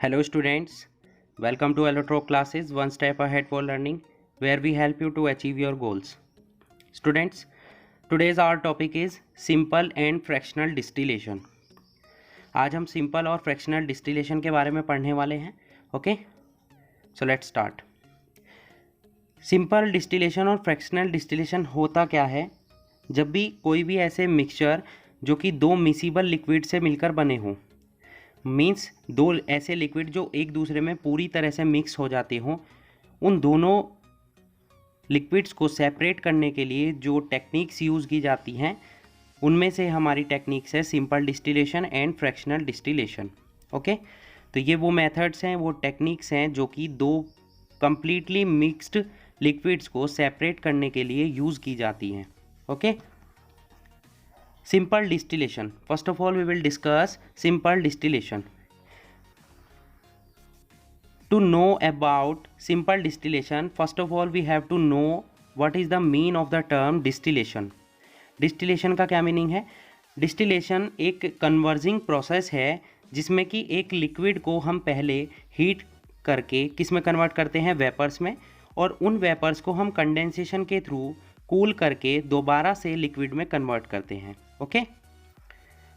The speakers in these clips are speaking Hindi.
Hello students, welcome to Electro classes one step ahead for learning where we help you to achieve your goals. Students, today's our topic is simple and fractional distillation. आज हम सिंपल और फ्रैक्शनल डिस्टिलेशन के बारे में पढ़ने वाले हैं. Okay, so let's start. Simple distillation और फ्रैक्शनल डिस्टिलेशन होता क्या है? जब भी कोई भी ऐसे मिक्सचर जो कि दो मिसिबल लिक्विड से मिलकर बने हों, मीन्स दो ऐसे लिक्विड जो एक दूसरे में पूरी तरह से मिक्स हो जाते हों, उन दोनों लिक्विड्स को सेपरेट करने के लिए जो टेक्निक्स यूज़ की जाती हैं उनमें से हमारी टेक्निक्स है simple distillation and fractional distillation. Okay, तो ये वो मेथड्स हैं, वो टेक्निक्स हैं जो कि दो कंप्लीटली मिक्स्ड लिक्विड्स को सेपरेट करने के लिए यूज़ की जाती हैं. Okay, simple distillation. First of all we will discuss simple distillation. To know about simple distillation, first of all we have to know what is the mean of the term distillation. Distillation का क्या मीनिंग है? Distillation एक कन्वर्जिंग प्रोसेस है जिसमें कि एक लिक्विड को हम पहले हीट करके किस में कन्वर्ट करते हैं? वेपर्स में, और उन वेपर्स को हम कंडेंसेशन के थ्रू कूल करके दोबारा से लिक्विड में कन्वर्ट करते हैं. ओके,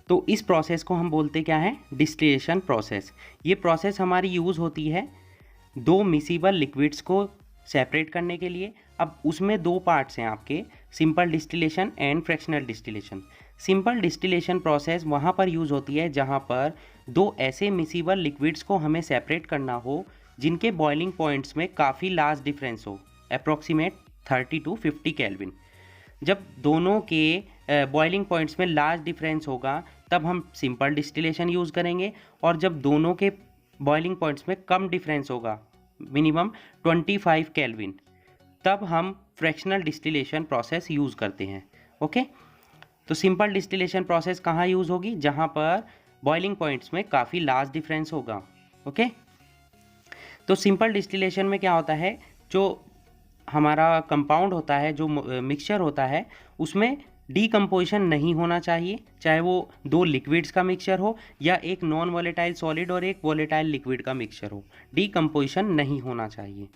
तो इस प्रोसेस को हम बोलते क्या है? Distillation process. ये प्रोसेस हमारी यूज़ होती है दो मिसिबल लिक्विड्स को सेपरेट करने के लिए. अब उसमें दो पार्ट्स हैं आपके, simple distillation and fractional distillation. Simple distillation process वहाँ पर यूज़ होती है जहाँ पर दो ऐसे मिसिबल लिक्विड्स को हमें सेपरेट करना हो जिनके बॉइलिंग पॉइंट्स में काफ़ी लार्ज डिफरेंस हो, अप्रॉक्सीमेट 30 to 50 केल्विन. जब दोनों के बॉइलिंग पॉइंट्स में लार्ज डिफरेंस होगा तब हम सिंपल डिस्टिलेशन यूज़ करेंगे, और जब दोनों के बॉइलिंग पॉइंट्स में कम डिफरेंस होगा, मिनिमम 25 केल्विन, तब हम फ्रैक्शनल डिस्टिलेशन प्रोसेस यूज़ करते हैं. ओके, तो सिंपल डिस्टिलेशन प्रोसेस कहाँ यूज़ होगी? जहाँ पर बॉइलिंग पॉइंट्स में काफ़ी लार्ज डिफरेंस होगा. ओके, तो सिंपल डिस्टिलेशन में क्या होता है? जो हमारा कंपाउंड होता है, जो मिक्सचर होता है, उसमें डीकम्पोजिशन नहीं होना चाहिए, चाहे वो दो लिक्विड्स का मिक्सचर हो या एक नॉन वोलेटाइल सॉलिड और एक वोलेटाइल लिक्विड का मिक्सचर हो. डीकम्पोजिशन नहीं होना चाहिए.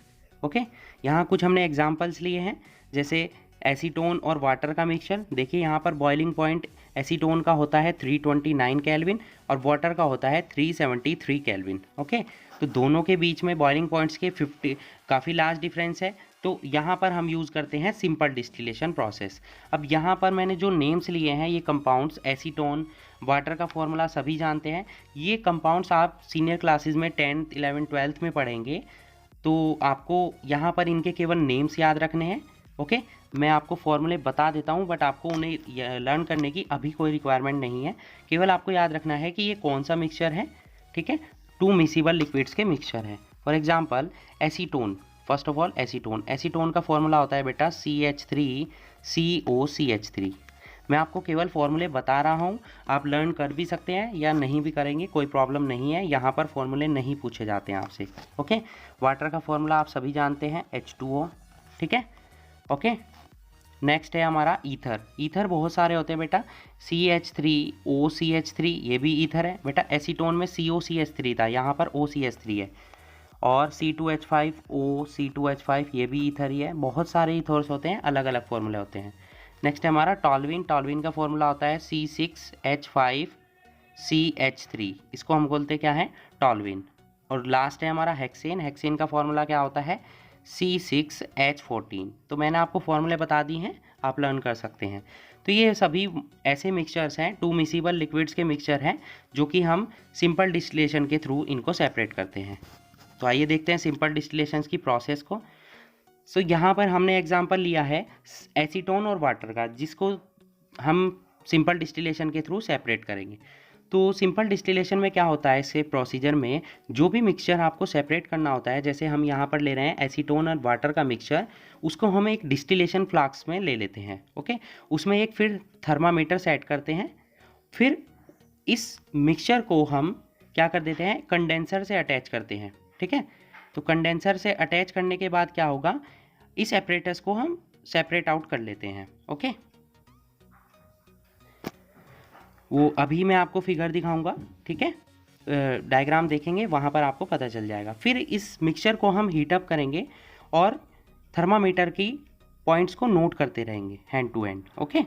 ओके, यहाँ कुछ हमने एग्जांपल्स लिए हैं, जैसे एसीटोन और वाटर का मिक्सचर. देखिए यहाँ पर बॉइलिंग पॉइंट एसीटोन का होता है 329 केल्विन और वाटर का होता है 373 केल्विन. ओके, तो दोनों के बीच में बॉइलिंग पॉइंट्स के 50 काफ़ी लार्ज डिफरेंस है, तो यहाँ पर हम यूज़ करते हैं सिंपल डिस्टिलेशन प्रोसेस. अब यहाँ पर मैंने जो नेम्स लिए हैं, ये कंपाउंड्स, एसीटोन, वाटर का फॉर्मूला सभी जानते हैं. ये कंपाउंड्स आप सीनियर क्लासेस में 10th 11th 12th में पढ़ेंगे, तो आपको यहाँ पर इनके केवल नेम्स याद रखने हैं. ओके, मैं आपको फॉर्मूले बता देता हूँ, बट आपको उन्हें लर्न करने की अभी कोई रिक्वायरमेंट नहीं है. केवल आपको याद रखना है कि ये कौन सा मिक्सचर है. ठीक है, टू मिसिबल लिक्विड्स के मिक्सचर है. For example acetone. First of all acetone का फॉर्मूला होता है बेटा CH3COCH3. मैं आपको केवल फॉर्मूले बता रहा हूँ, आप लर्न कर भी सकते हैं या नहीं भी करेंगे, कोई प्रॉब्लम नहीं है. यहाँ पर फॉर्मूले नहीं पूछे जाते हैं आपसे. ओके, वाटर का फॉर्मूला आप सभी जानते हैं, H2O. ठीक है. ओके, नेक्स्ट है हमारा ईथर. ईथर बहुत सारे होते हैं बेटा, CH3OCH3, ये भी ईथर है बेटा. एसीटोन में COCH3 था, यहाँ पर OCH3 है. और C2H5O, C2H5, ये भी ईथर ही है. बहुत सारे ईथर्स होते हैं, अलग अलग फॉर्मूले होते हैं. नेक्स्ट है हमारा टॉल्विन. टॉल्विन का फॉर्मूला होता है C6H5CH3, इसको हम बोलते क्या है? टॉल्विन. और लास्ट है हमारा हेक्सेन. हेक्सेन का फॉर्मूला क्या होता है? C6H14. तो मैंने आपको फॉर्मूले बता दी हैं, आप लर्न कर सकते हैं. तो ये सभी ऐसे मिक्सचर्स हैं, टू मिसिबल लिक्विड्स के मिक्सचर हैं, जो कि हम सिंपल डिस्टिलेशन के थ्रू इनको सेपरेट करते हैं. तो आइए देखते हैं सिंपल डिस्टिलेशन की प्रोसेस को. सो यहाँ पर हमने एग्जांपल लिया है एसीटोन और वाटर का, जिसको हम सिंपल डिस्टिलेशन के थ्रू सेपरेट करेंगे. तो सिंपल डिस्टिलेशन में क्या होता है? इससे प्रोसीजर में जो भी मिक्सचर आपको सेपरेट करना होता है, जैसे हम यहाँ पर ले रहे हैं एसीटोन और वाटर का मिक्सचर, उसको हम एक डिस्टिलेशन फ्लास्क में ले लेते हैं. ओके, उसमें एक फिर थर्मामीटर सेट करते हैं. फिर इस मिक्सचर को हम क्या कर देते हैं? कंडेंसर से अटैच करते हैं. ठीक है, तो कंडेंसर से अटैच करने के बाद क्या होगा? इस एपरेटस को हम सेपरेट आउट कर लेते हैं. ओके, वो अभी मैं आपको फिगर दिखाऊंगा. ठीक है, डायग्राम देखेंगे वहाँ पर आपको पता चल जाएगा। फिर इस मिक्सचर को हम हीटअप करेंगे और थर्मामीटर की पॉइंट्स को नोट करते रहेंगे hand to hand. Okay,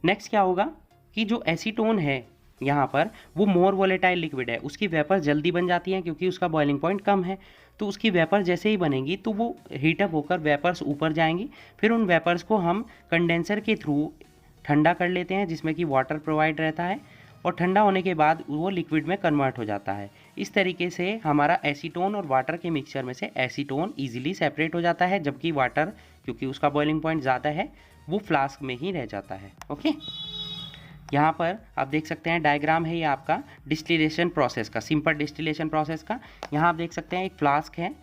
next क्या होगा कि जो एसीटोन है यहाँ पर वो मोर वोलेटाइल लिक्विड है, उसकी वेपर जल्दी बन जाती है क्योंकि उसका बॉइलिंग पॉइंट कम है। तो उसकी वेपर जैसे ही बनेगी तो वो हीटअप होकर वेपर्स ऊपर जाएंगी, फिर उन वेपर्स को हम कंडेंसर के थ्रू ठंडा कर लेते हैं जिसमें कि वाटर प्रोवाइड रहता है, और ठंडा होने के बाद वो लिक्विड में कन्वर्ट हो जाता है। इस तरीके से हमारा एसीटोन और वाटर के मिक्सचर में से एसीटोन ईजिली सेपरेट हो जाता है, जबकि वाटर क्योंकि उसका बॉइलिंग पॉइंट ज़्यादा है वो फ्लास्क में ही रह जाता है। ओके, यहाँ पर आप देख सकते हैं डायग्राम है ये आपका डिस्टिलेशन प्रोसेस का, सिंपल डिस्टिलेशन प्रोसेस का। यहाँ आप देख सकते हैं एक फ्लास्क है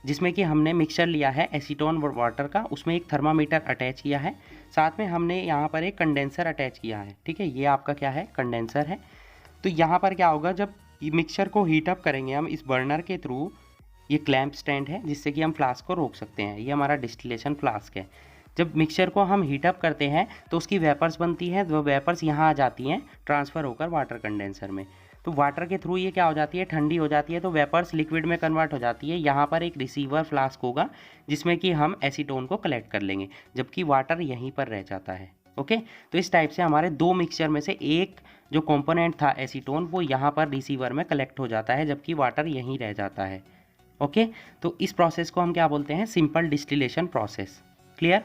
जिसमें कि हमने मिक्सचर लिया है एसीटोन और वाटर का, उसमें एक थर्मामीटर अटैच किया है, साथ में हमने यहाँ पर एक कंडेंसर अटैच किया है। ठीक है, ये आपका क्या है, कंडेंसर है। तो यहाँ पर क्या होगा, जब ये मिक्सचर को हीटअप करेंगे हम इस बर्नर के थ्रू, ये क्लैंप स्टैंड है जिससे कि हम फ्लास्क को रोक सकते हैं, ये हमारा डिस्टिलेशन फ्लास्क है। जब मिक्सचर को हम हीटअप करते हैं तो उसकी वेपर्स बनती है, वो वेपर्स यहाँ आ जाती हैं ट्रांसफ़र होकर वाटर कंडेंसर में। तो वाटर के थ्रू ये क्या हो जाती है, ठंडी हो जाती है, तो वेपर्स लिक्विड में कन्वर्ट हो जाती है। यहाँ पर एक रिसीवर फ्लास्क होगा जिसमें कि हम एसीटोन को कलेक्ट कर लेंगे, जबकि वाटर यहीं पर रह जाता है। ओके, तो इस टाइप से हमारे दो मिक्सचर में से एक जो कंपोनेंट था एसीटोन वो यहाँ पर रिसीवर में कलेक्ट हो जाता है, जबकि वाटर यहीं रह जाता है। ओके, तो इस प्रोसेस को हम क्या बोलते हैं, सिंपल डिस्टिलेशन प्रोसेस। क्लियर।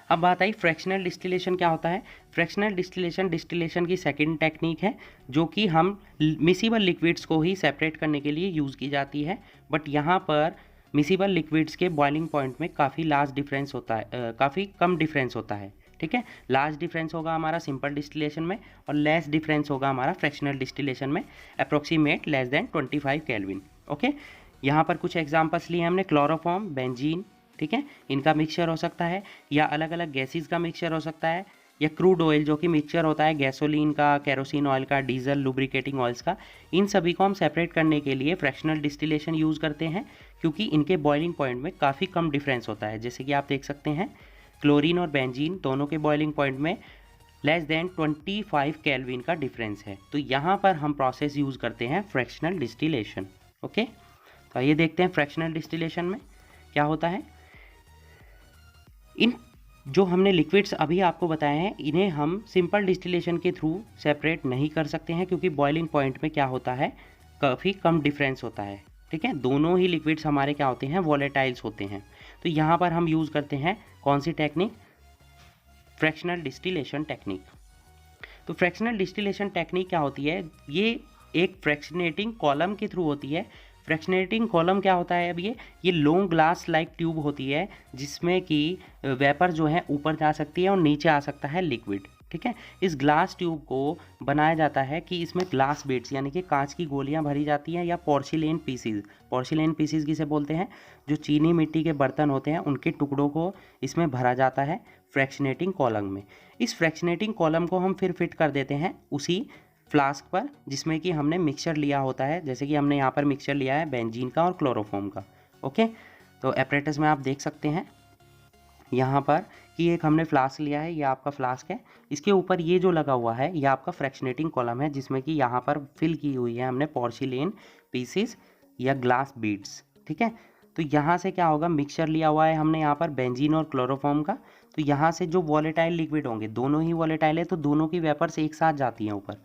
अब बात आई फ्रैक्शनल डिस्टिलेशन क्या होता है। फ्रैक्शनल डिस्टिलेशन डिस्टिलेशन की सेकंड टेक्निक है जो कि हम मिसिबल लिक्विड्स को ही सेपरेट करने के लिए यूज़ की जाती है, बट यहाँ पर मिसिबल लिक्विड्स के बॉइलिंग पॉइंट में काफ़ी लार्ज डिफरेंस होता है, काफ़ी कम डिफरेंस होता है। ठीक है, लार्ज डिफरेंस होगा हमारा सिंपल डिस्टिलेशन में और लेस डिफरेंस होगा हमारा फ्रैक्शनल डिस्टिलेशन में, approximate less than 25 kelvin. Okay, यहाँ पर कुछ एग्जांपल्स लिए हमने, क्लोरोफॉर्म, बेंजीन, ठीक है, इनका मिक्सचर हो सकता है, या अलग अलग गैसेस का मिक्सचर हो सकता है, या क्रूड ऑयल जो कि मिक्सचर होता है गैसोलीन का, केरोसिन ऑयल का, डीजल, लुब्रिकेटिंग ऑयल्स का। इन सभी को हम सेपरेट करने के लिए फ्रैक्शनल डिस्टिलेशन यूज़ करते हैं क्योंकि इनके बॉइलिंग पॉइंट में काफ़ी कम डिफरेंस होता है। जैसे कि आप देख सकते हैं क्लोरीन और बेंजीन दोनों के बॉइलिंग पॉइंट में लेस देन 25 केल्विन का डिफरेंस है। तो यहाँ पर हम प्रोसेस यूज़ करते हैं फ्रैक्शनल डिस्टिलेशन। ओके, तो आइए देखते हैं फ्रैक्शनल डिस्टिलेशन में क्या होता है। इन जो हमने लिक्विड्स अभी आपको बताए हैं इन्हें हम सिंपल डिस्टिलेशन के थ्रू सेपरेट नहीं कर सकते हैं क्योंकि बॉइलिंग पॉइंट में क्या होता है, काफ़ी कम डिफरेंस होता है। ठीक है, दोनों ही लिक्विड्स हमारे क्या होते हैं, वॉलेटाइल्स होते हैं। तो यहाँ पर हम यूज़ करते हैं कौन सी टेक्निक, फ्रैक्शनल डिस्टिलेशन टेक्निक। तो फ्रैक्शनल डिस्टिलेशन टेक्निक क्या होती है, ये एक फ्रैक्शनेटिंग कॉलम के थ्रू होती है। फ्रैक्शनेटिंग कॉलम क्या होता है, अब ये लॉन्ग ग्लास लाइक ट्यूब होती है जिसमें कि वेपर जो है ऊपर जा सकती है और नीचे आ सकता है लिक्विड। ठीक है, इस ग्लास ट्यूब को बनाया जाता है कि इसमें ग्लास बीड्स यानी कि कांच की गोलियां भरी जाती हैं, या पोर्सिलेन पीसीज, पोर्सिलेन पीसीज किसे बोलते हैं, जो चीनी मिट्टी के बर्तन होते हैं उनके टुकड़ों को इसमें भरा जाता है फ्रैक्शनेटिंग कॉलम में। इस फ्रैक्शनेटिंग कॉलम को हम फिर फिट कर देते हैं उसी फ्लास्क पर जिसमें कि हमने मिक्सचर लिया होता है। जैसे कि हमने यहाँ पर मिक्सचर लिया है बेंजीन का और क्लोरोफॉर्म का। ओके, तो एपरेटस में आप देख सकते हैं यहाँ पर कि एक हमने फ्लास्क लिया है, ये आपका फ्लास्क है, इसके ऊपर ये जो लगा हुआ है ये आपका फ्रैक्शनेटिंग कॉलम है जिसमें कि यहाँ पर फिल की हुई है हमने पोर्सिलेन पीसेस या ग्लास बीड्स। ठीक है, तो यहाँ से क्या होगा, मिक्सचर लिया हुआ है हमने यहाँ पर बेंजीन और क्लोरोफॉर्म का, तो यहाँ से जो वॉलेटाइल लिक्विड होंगे, दोनों ही वॉलेटाइल है तो दोनों की वेपर्स एक साथ जाती हैं ऊपर।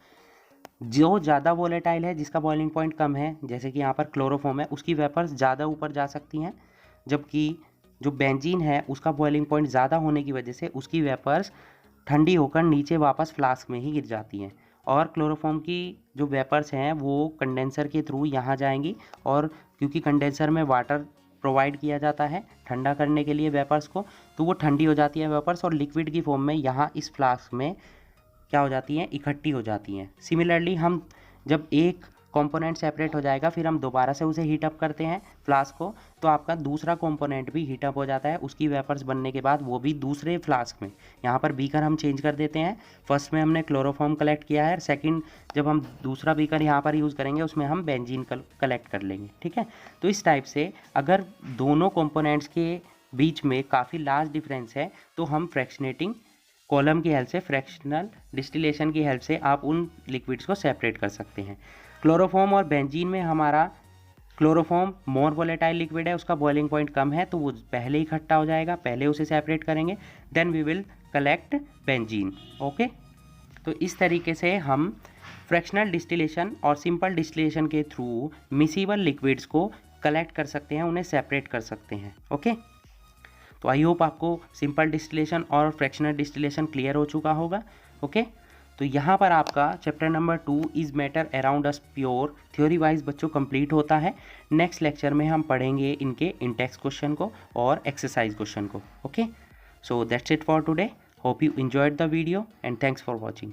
जो ज़्यादा वॉलेटाइल है जिसका बॉइलिंग पॉइंट कम है, जैसे कि यहाँ पर क्लोरोफॉर्म है, उसकी वेपर्स ज़्यादा ऊपर जा सकती हैं, जबकि जो बेंजीन है उसका बॉइलिंग पॉइंट ज़्यादा होने की वजह से उसकी वेपर्स ठंडी होकर नीचे वापस फ्लास्क में ही गिर जाती हैं। और क्लोरोफॉर्म की जो वेपर्स हैं वो कंडेंसर के थ्रू यहाँ जाएंगी, और क्योंकि कंडेंसर में वाटर प्रोवाइड किया जाता है ठंडा करने के लिए वेपर्स को, तो वो ठंडी हो जाती है वेपर्स और लिक्विड की फॉर्म में यहाँ इस फ्लास्क में क्या हो जाती हैं, इकट्ठी हो जाती हैं। सिमिलरली हम जब एक कंपोनेंट सेपरेट हो जाएगा फिर हम दोबारा से उसे हीटअप करते हैं फ्लास्क को, तो आपका दूसरा कंपोनेंट भी हीटअप हो जाता है। उसकी वेपर्स बनने के बाद वो भी दूसरे फ्लास्क में, यहाँ पर बीकर हम चेंज कर देते हैं। फर्स्ट में हमने क्लोरोफॉर्म कलेक्ट किया है, सेकंड जब हम दूसरा बीकर यहाँ पर यूज़ करेंगे उसमें हम बेंजीन कलेक्ट कर लेंगे। ठीक है, तो इस टाइप से अगर दोनों कंपोनेंट्स के बीच में काफ़ी लार्ज डिफरेंस है तो हम फ्रैक्शनेटिंग कॉलम की हेल्प से, फ्रैक्शनल डिस्टिलेशन की हेल्प से आप उन लिक्विड्स को सेपरेट कर सकते हैं। क्लोरोफॉर्म और बेंजीन में हमारा क्लोरोफॉर्म मोर वोलेटाइल लिक्विड है, उसका बॉइलिंग पॉइंट कम है, तो वो पहले इकट्ठा हो जाएगा, पहले उसे सेपरेट करेंगे, then we will collect benzene. Okay, तो इस तरीके से हम फ्रैक्शनल डिस्टिलेशन और सिंपल डिस्टिलेशन के थ्रू मिसिबल लिक्विड्स को कलेक्ट कर सकते हैं, उन्हें सेपरेट कर सकते हैं। ओके, तो आई होप आपको सिंपल डिस्टिलेशन और फ्रैक्शनल डिस्टिलेशन क्लियर हो चुका होगा। ओके, तो यहाँ पर आपका chapter number 2 is matter around us pure theory wise बच्चों कंप्लीट होता है। नेक्स्ट लेक्चर में हम पढ़ेंगे इनके इंटेक्स क्वेश्चन को और एक्सरसाइज क्वेश्चन को। Okay, so that's it for today. Hope you enjoyed the video and thanks for watching.